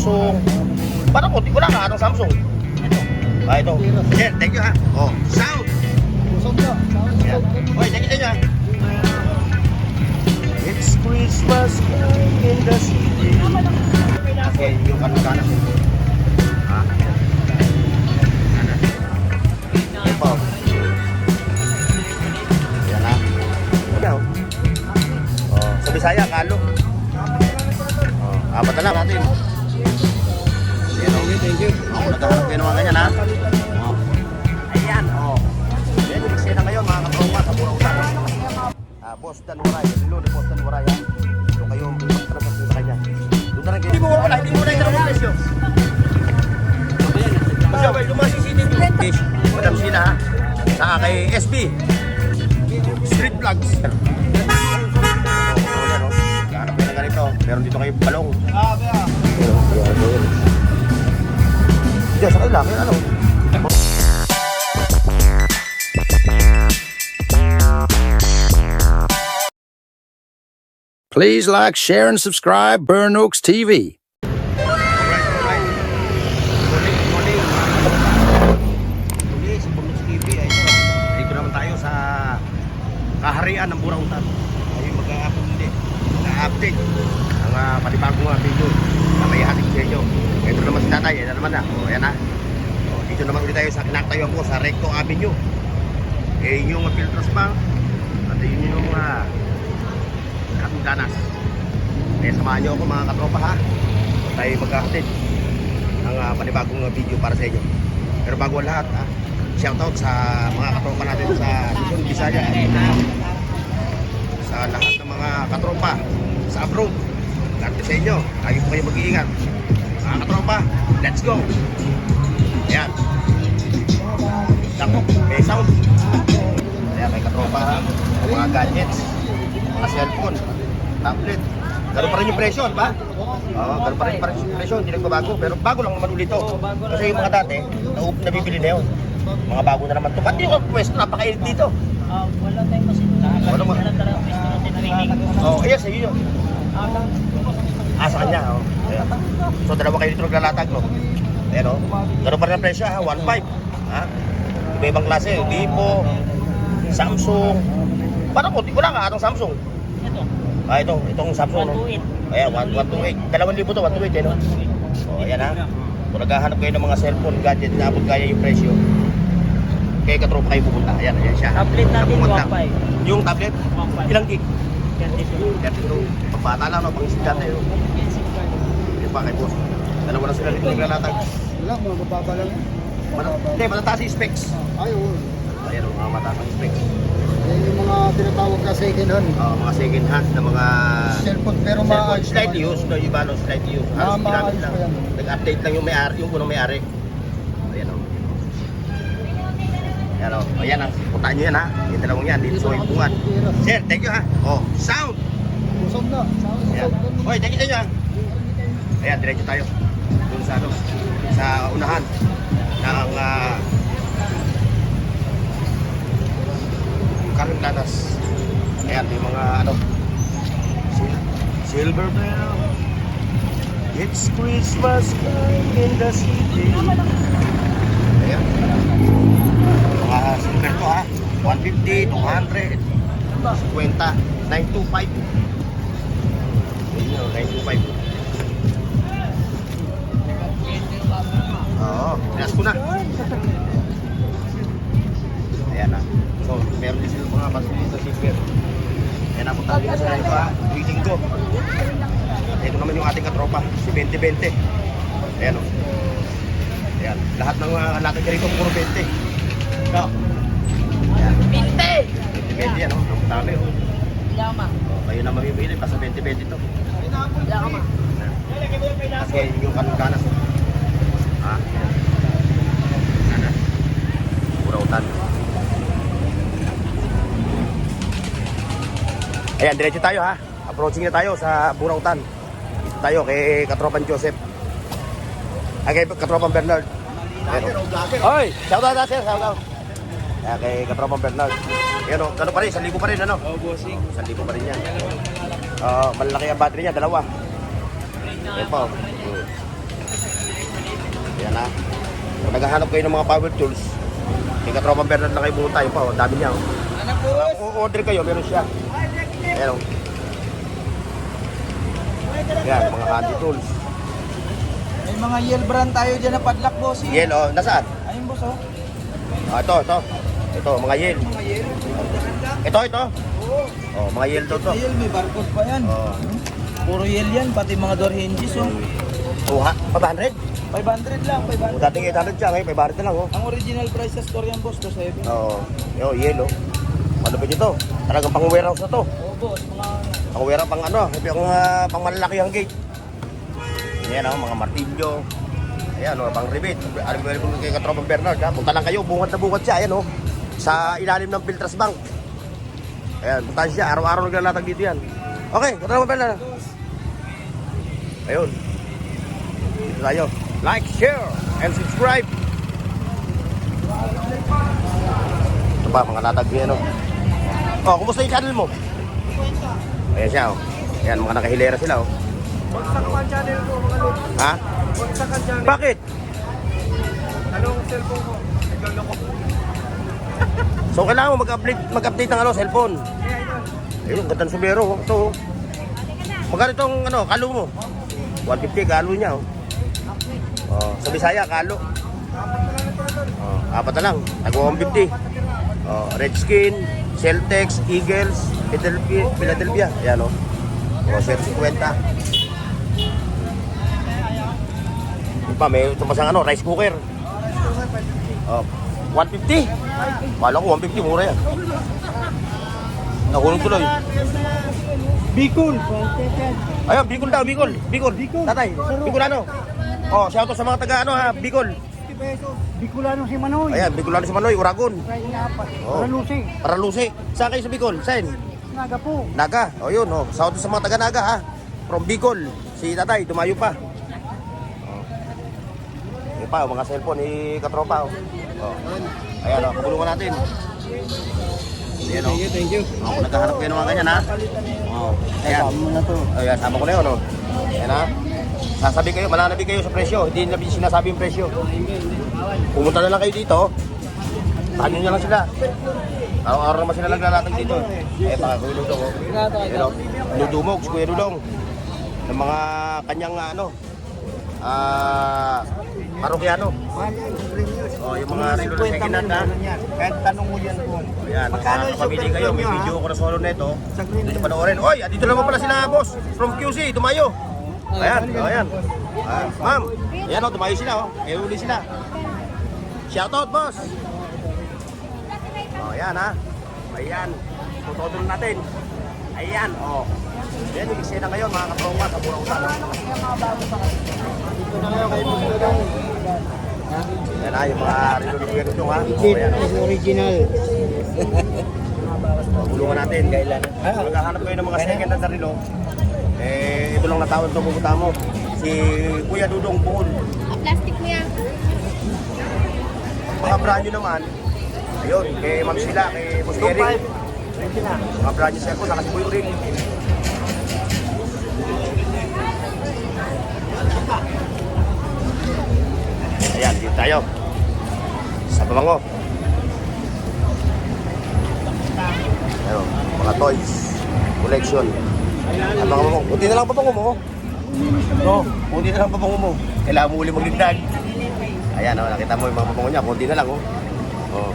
Samsung. Parang konti ko lang ha, anong Samsung? Ito. Sir, thank you ha. Oh, sound. Ayan. Oy, thank you sa inyo ha. It's Christmas time in the city. Okay, yung kanong-kanas. Ha? Ito. Ayan ha. Ayan. Oh, sa Bisaya, Kalo. Oh, apat na lang natin. Ayan o. Thank you. Ako nagkaharap kayo naman ganyan ha. Oh. Ayan o. Ayan, bigsin na ngayon mga katropa sa Burautan. Boss Dan Waray. Hello ni Boss Dan Waray ha. Doon kayo magtransaksyon sa kanya. Doon na rin kayo. Hindi mo wala. Hindi mo na itanong ang presyo. Masya, well, lumasisitin ko. Madam Sina ha. Saka kay SB. Street Vlogs. Hanap kayo na ganito. Meron dito kayo balong. Diyan sa kanila. Kaya ano? Please like, share, and subscribe Burn Oaks TV. Alright. Morning. Muli sa Burn Oaks TV. Dito naman tayo sa kaharian ng Burautan. Ay mag-update ang panibagong video na may hating sa inyo. Ito naman si tatay. Ito naman na. O yan na. Dito naman ulit tayo sa kinaktayo ko sa Recto Avenue. Yung Filtros Bank. At yun yung ganas. Kaya samahan nyo ako mga katropa ha. Tayo magkakatid ng panibagong video para sa inyo. Pero bago ang lahat ha, shoutout sa mga katropa natin sa Luzon, Visaya, sa lahat ng mga katropa sa abroad. Lahat sa inyo, lagi po kayo mag-iingat mga katropa. Let's go. Ayan. Dako, may sound. Ayan, may katropa ha. Mga gadgets, mga cellphone, tablet. Gano'n pa rin yung presyo, di ba? Oo, gano'n pa rin yung presyo, hindi nagbabago. Pero bago lang naman ulit ito. Kasi yung mga dati, nabibili na yun. Mga bago na naman ito. Ba't yung pwesto, napakainit dito? Wala tayong masinunod. Wala mo? Wala talagang pwesto natin training. Oo, yes, ayun yun. Sa kanya, oh. Ayan. So, dalawa kayo dito naglalatag, no? Ayan, oh. Gano'n pa rin ang presyo, ha? 1.5. Ha? Iba-ibang klase, Vivo, Samsung. Parang konti ko lang ha, itong Samsung. Ito. Itong Samsung. 128. Ayan, 128. 2,000 to, 128 eh, no? O, ayan ha. Kung naghahanap kayo ng mga cellphone, gadget na abot kaya yung presyo, kaya katropa kayo pupunta. Ayan siya. Tablet natin, Pupunta. 1.5. Yung tablet, 1.5. ilang gig? 32. 32. Pagbata lang, no? Pang isda tayo. Yan pa kay boss. Dalawa na sila dito naglalatag. Wala, mga bababa lang yan. Hindi, matataas yung specs. Ayaw. Ayan, mga mataas yung specs. Yan yung mga tinatawag na second hand. Mga second hand na mga Cellphone, pero maayos slightly naman. used, no? Iba, no? Slightly used. Halos ginamit maayos lang. pa yan. Nag-update lang yung may-ari, yung unang may-ari. Ayan o. Ayan o. Ayan ang, puntaan nyo yan ha. Yung dalawang yan, dito sa may bungan. Sir, thank you ha. Oh, sound! Busog na. Ayan. Oy, thank you sa inyo ha. Ayan, diretso tayo. Doon sa ano, sa unahan ng Karang Lanas. Ayan, yung mga ano, Silver Bell. It's Christmas time in the city. Ayan. Mga silver to ha. 150, 200, 50, 925. Ayan, 925. Oo, pinas ko na. Ayan na. So, meron din sila mga masulit sa silver. Ayan, napunta din sa ito ha. Tuwing ko. Ito naman yung ating katropa, si 2020. Ayan o. Ayan, lahat ng latag rito puro 20. No? Ayan. 20! 20 yan o, ang dami o. Yama. Kayo na mamimili, basta 20-20 to. Yama. Kasi yung kanong-kanas. Ha? Ano? Burautan. Ayan, diretso tayo ha. Approaching na tayo sa Burautan. Dito tayo kay Katropan Joseph. Ay, kay Katropan Bernard. Hoy! Shout out sir, shout out. Ayan, kay Katropan Bernard. Ayan o, gano'n pa rin, 1,000 pa rin ano? Oo, bossing. 1,000 pa rin yan. Malaki ang battery niya, dalawa. Ayan po. Yan na. Kung naghahanap kayo ng mga power tools, kay Katropang Bernard na kayo pumunta. Yun pa, oh, dami niya. Oh. Kung order kayo, meron siya. Ayan o. Yan, mga handy tools. May mga Yale brand tayo dyan na padlock, boss. Yel, oh, nasaan? Ayun, boss, oh. Ah, ito. Ito, mga Yel. Mga Yale. Ito. Oo. Oh, mga Yel to. Yale, may barcode pa yan. Oh. Puro Yale yan, pati mga door hinges, oh. Oh, 500? 500 lang, 500. Dating 800 siya, ngayon 500 na lang, oh. Ang original price sa store yan, boss, 2.7. Oo. Yo, yelo. Malupit ito. Talagang pang warehouse na to. Oo, boss, mga... Pang warehouse, pang ano, pang malalaki ang gate. Yan oh, mga martilyo. Ayan oh, pang rivet. Alam mo kung kay Katropang Bernard, ha? Punta lang kayo, bungat na bungat siya, ayan oh. Sa ilalim ng Piltras Bank. Ayan, punta siya, araw-araw naglalatag dito yan. Okay, Katropang Bernard. Ayun. Dito tayo. Like, share, and subscribe. Ito pa, mga latag niya, no? Oh, kumusta yung channel mo? Ayan siya, oh. Ayan, mga nakahilera sila, oh. Bagsak pa ang channel ko, mga lord. Ha? Bagsak ang channel. Bakit? Anong cellphone ko? Nagano ko. So, kailangan mo mag-update ng cellphone. Ayun, gandang subero, oh. Ito, oh. Magkano itong, kalo mo? 150, kalo niya, oh. Oh, sa Bisaya, kalo. Oh, apat na lang. Nag-150. Oh, Redskin, Celtex, Eagles, Philadelphia. Ayan, oh. Oh, Sir 50. Yung pa, may tumasang rice cooker. Oh, 150. Kala ko 150, mura yan. Nakulong tuloy. Bicol. Ayun, Bicol daw, Bicol. Tatay, Bicolano. Oh, shout out sa mga taga Bicol. Bicolano si Manoy. Ayan, Bicolano si Manoy, Uragon. Oh. Paralusi. Paralusi. Saan kayo sa Bicol? Saan? Naga po. Naga. O yun, oh. Shout out sa mga taga Naga, ha. From Bicol. Si Tatay, tumayo pa. Oh. Yung pa, mga cellphone ni Katropa, oh. Oh. Ayan, oh, kabulungan natin. Ayan, oh. Thank you. Oh, kung naghahanap kayo ng mga ganyan, ha. Oh. Ayan. Kasama na to. Ayan, sama ko na yun, oh. Ayan, ha. Sasabi kayo, mananabi kayo sa presyo. Hindi na sinasabi yung presyo. Pumunta na lang kayo dito. Tanyo nyo lang sila. Araw-araw naman sila naglalatag dito. Eh, baka Kuya Dudong, oh. Ayan, oh. Ludumog, si Kuya Dudong. Ng mga kanyang, parokyano. Oh, yung mga relo na second hand, ha. Kahit tanong mo yan po. Ayan, pamili kayo. May video ko na solo neto. Dito panoorin. Oy, dito naman pala sila, boss. From QC, Dumayo. Ayan, ayan. Ma'am, ayan o, Dumayo sila, oh. May uli sila. Shoutout, boss. Oh, ayan, ha. Ayan. Tututulong natin. Ayan, oh. Ayan, yung eksena ngayon, mga katropa, sa Burautan. Dito na kayo kayo magdadang. Ayan, ha, yung mga relo ni Kuya Dudong, ha. Oh, ayan. Is original. Tulungan natin. Kung maghahanap kayo ng mga second hand na relo, ito lang natawag ito pupunta mo. Si Kuya Dudong Pool. Plastic mo yan. Mga brand new naman, ayun, kay Ma'am Sila, kay Boss Eric. Mga brand new cellphone, nakasibuyo rin. Ayan, dito tayo. Sa pabango. Ayun, mga toys, collection. Abangan mo. Kunti na lang pabango mo. No, kunti na lang pabango mo. Kailangan mo uli magligdag. Ayan, oh, nakita mo yung mga pabango niya. Kunti na lang, oh. Oh.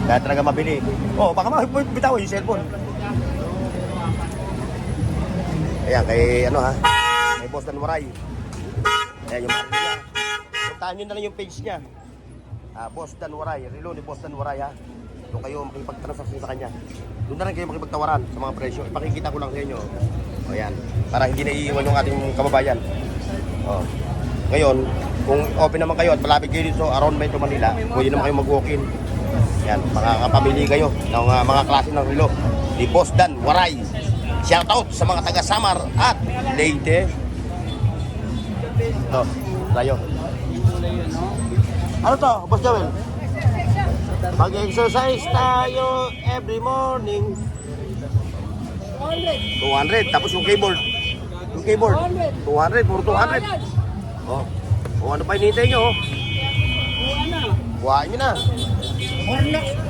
Kaya talaga mabili. Oh, baka bitawan yung cellphone. Ayan, kay kay Boss Dan Waray. Ayan yung market niya. Puntahan nyo na lang yung page niya. Boss Dan Waray. Relo ni Boss Dan Waray, ha. Doon kayo makipag-transaction sa kanya. Doon na rin kayo makipagtawaran sa mga presyo. Ipakikita ko lang sa inyo. O yan. Para hindi naiiwan yung ating kababayan. O. Ngayon, kung open naman kayo at malapit kayo dito around Metro Manila, pwede naman kayo mag-walk-in. Yan. Makakapamili kayo ng mga klase ng relo. Ni Boss Dan Waray. Shoutout sa mga taga Samar at Leyte. Ito. Tayo. Ano to, Boss Joel? Mag-exercise tayo every morning. 200. Tapos yung keyboard. 200. Puro 200. Oh. O ano pa hinihintay nyo? Oh. Kuhain nyo na.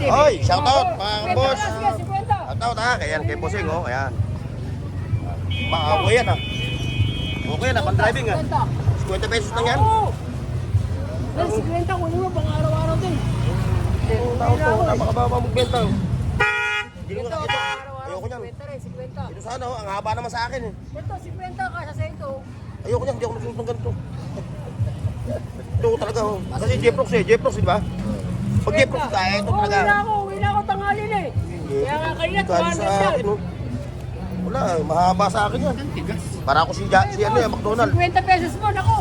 Oy, shout out mga boss. Shout out ha, kaya kay Bossing oh, ayan. Okay yan ha. Okay na, pang-driving ha. 50 pesos lang yan. Ay, 50 ko mo pang araw-araw din. Tao to, napakababa magbenta. Ito, ayoko niyan. 50. Ito sana oh, ang haba naman sa akin eh. Ito, 50 ka sa ito. Ayoko niyan, hindi ako nasusunod ng ganito. Ito talaga oh. Kasi Jeprox di ba? Pag Jeprox tayo, ito talaga. Uwi na ako tangalin eh. Kaya nga kanina, Kahit sa akin oh. Wala, mahaba sa akin yan. Para ako si ano yan, McDonald. 50 pesos mo, naku.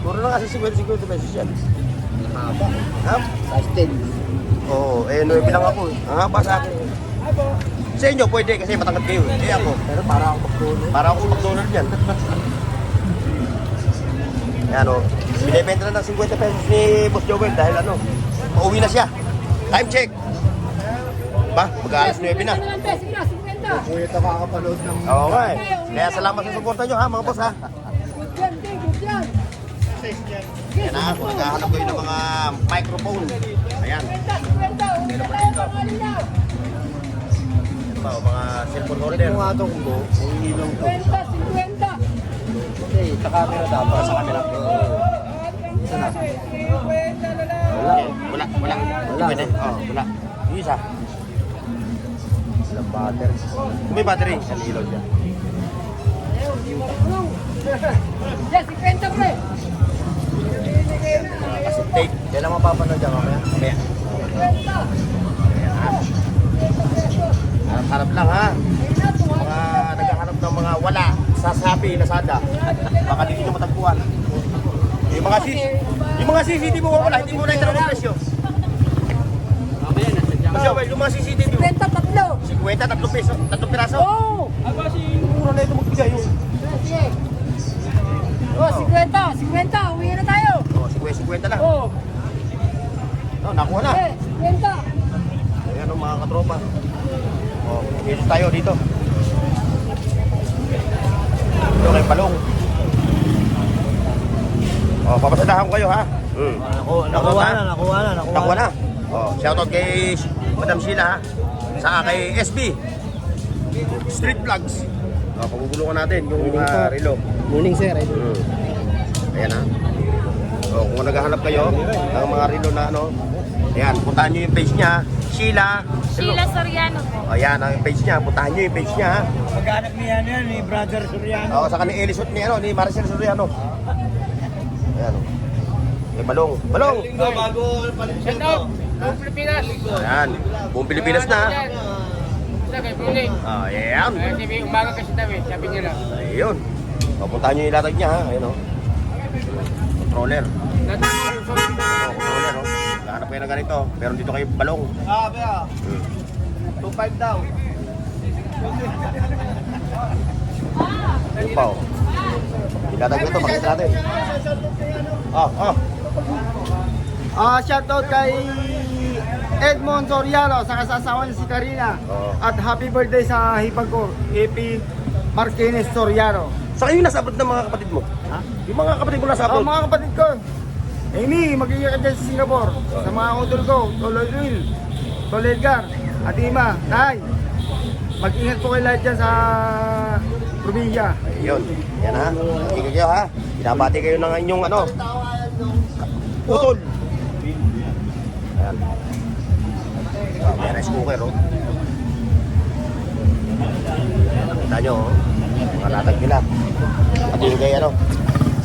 Puro na kasi 50 pesos yan. Haba. Ha? Size 10. Oo, eh 9 lang ako eh. Ang haba sa akin. Sa inyo pwede kasi matangkad kayo eh. Eh ako, Pero para ako magtuloy. para ako McDonald yan. Ayan o, binibenta na ng 50 pesos ni Boss Joel dahil ano, pauwi na siya. Time check. Ba, mag-aalas 9 na. Sige na, 50. Kuya ito kakapanood ng... Oo nga eh. Kaya salamat sa suporta nyo ha mga boss ha. Good yan, good yan. Yan ha, kung naghahanap kayo ng mga microphone. Ayan. 50, uwi na tayo tangalin na. Ito ba, o mga cellphone holder. Ito nga ito kung buo. Kung ilong to. 50. Hindi, sa camera dapat. Sa camera. Wala. Wala. Pwede. Oo, wala. Yung isa. Walang battery. Kung may battery, sa ilaw dyan. Yes, 50 pre. Kasi tape. Yan lang mapapanood dyan mamaya. Mamaya. 50. Harap lang ha. Mga naghahanap ng mga wala sa Shopee, Lazada. Baka dito nyo matagpuan. Yung mga CCTV mo wala, hindi mo na itanong ang presyo. Kasi yung mga CCTV mo, 50 tatlo. 50, 3 peso, 3 piraso. Oh! Mura na ito magbigay yung. Sige. Oh, 50. Uwi na tayo. Oh, 50 lang. Oh. Oh, nakuha na. Eh, 50. Ayan ang mga katropa. Oh, dito tayo dito. Ito kay Palong. Oh, papasadahan ko kayo ha. Nakuha na. Nakuha na. Oh, shoutout kay Madam Sheila ha. Saka kay SB. Street Vlogs. Oh, pagugulungan natin yung relo. Morning sir. Ayan ha. Oh, kung naghahanap kayo ng mga relo na ano, ayan, puntahan nyo yung page niya. Sheila Soriano po. Oh, ayan ang page niya. Puntahan nyo yung page niya ha. Pag-anak niya yan ni Brother Soriano. Oo, saka ni Elisot ni Maricel Soriano. Ayan o. May balong. Balong! Shout out. Buong Pilipinas. Ayan. Buong Pilipinas na. Sabi, Piling. Ah, ayan. Sabi, umaga kasi daw eh. Sabi niya lang. Ayun. Papuntahan nyo yung ilatag niya ha. Ayun o. Controller. Controller o. Lahanap kayo na ganito. Pero dito kayo balong. Bea. 2.5 daw. Ayun pa o. Ilatag nito. Makita natin. Shoutout kay Edmond Soriano sa kasasawa niya si Karina. Oo. At happy birthday sa hipag ko, EP Marquez Soriano. Saka yung nasa abroad ng mga kapatid mo. Ha? Yung mga kapatid mo nasa abroad. Mga kapatid ko, Amy, mag-iingat ka dyan sa Singapore. Sa mga utol ko, Toloy Will, Tol Edgar, at Ima, Tay. Mag-ingat po kayo lahat dyan sa probinsya. Ayun. Yan ha. Ingat kayo ha. Pinabati kayo ng inyong ano. Utol. Ayan. May rice cooker oh. Nakita nyo oh. Mga latag nila. Pati yung kay ano.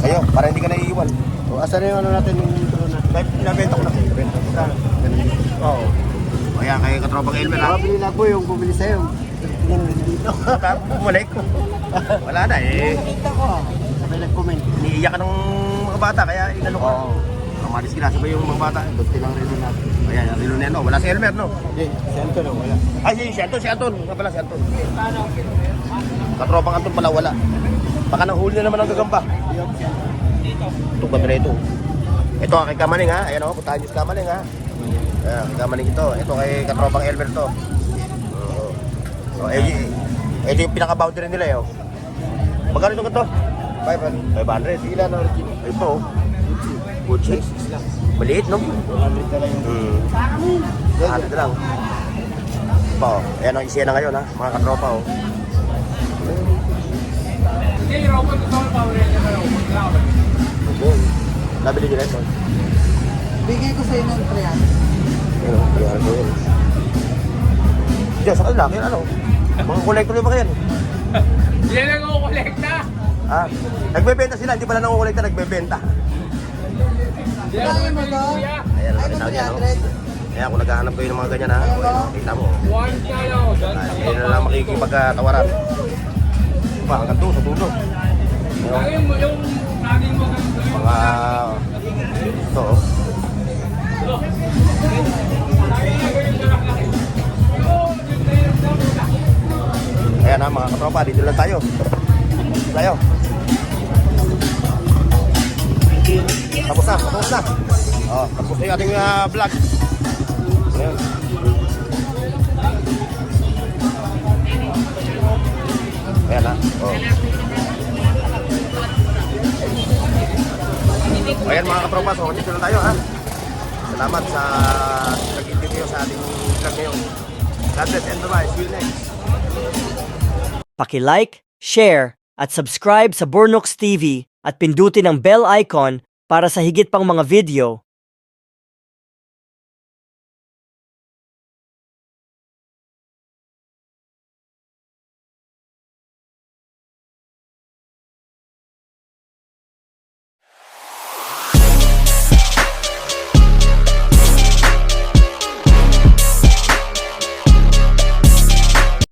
Sa'yo, para hindi ka naiiwan. O, asan na yung ano natin yung intro na? Pinabenta ko na. Pinabenta ko na. Oo. Ayan, kay katropang Elmer ha. Bili na po yung bumili sa'yo. Dito. Bumalik. Wala na eh. Nakita ko. Sabay nag-comment. Iniiyak ka ng mga bata kaya inano ko. Oo. Kamalis ka na sabay yung mga bata. Buti lang rin natin. Ayan, ang rilo na yan, no? Wala si Elmer, no? Hindi, sento lang wala. Ay, si Anton. Nga pala si Anton. Katropang Anton pala, wala. Baka nahuli na naman ang gagamba. Ito ba ito? Ito kay Kamaling, ha? Ayan, o. Puntahan nyo si Kamaling, ha? Ayan, kay Kamaling ito. Ito kay katropang Elmer, to. Oo. Ito yung pinaka-boundary nila, eh, oh. Magkano itong ito? 500. Ilan ang original? Ito. Gucci. Maliit, no? 100 na lang yung... 100 lang. Ito, ayan ang isya na ngayon, ha? Mga katropa, oh. Nabili nyo na ito. Bigay ko sa'yo ng 300. Ayun, kaya ko yun. Diyan, sa kanila, kaya ano? Mga kolektor yung mga yan. Yan ang kukolekta. Ah, nagbebenta sila, hindi pala nangukolekta, nagbebenta. Kaya mo to? Ayan, Ay, nakita kung niya, no? 300. Kaya kung naghahanap kayo ng mga ganyan, ha? Kita mo. One na lang ako dyan. Hindi na lang makikipagtawaran. Pa, hanggang doon, sa dulo. Lagyan mo yung laging mo Mga... Ito, oh. Ayan ha, mga katropa, dito lang tayo. Tayo. Tapos na, tapos na. Oh, tapos na yung ating vlog. Ayan. Ayan ha. Oh. Ayan mga katropa, so dito lang tayo ha. Salamat sa nag-interview sa ating vlog ngayon. God bless and bye. See you next. Paki-like, share, at subscribe sa Burnooks TV at pindutin ang bell icon para sa higit pang mga video.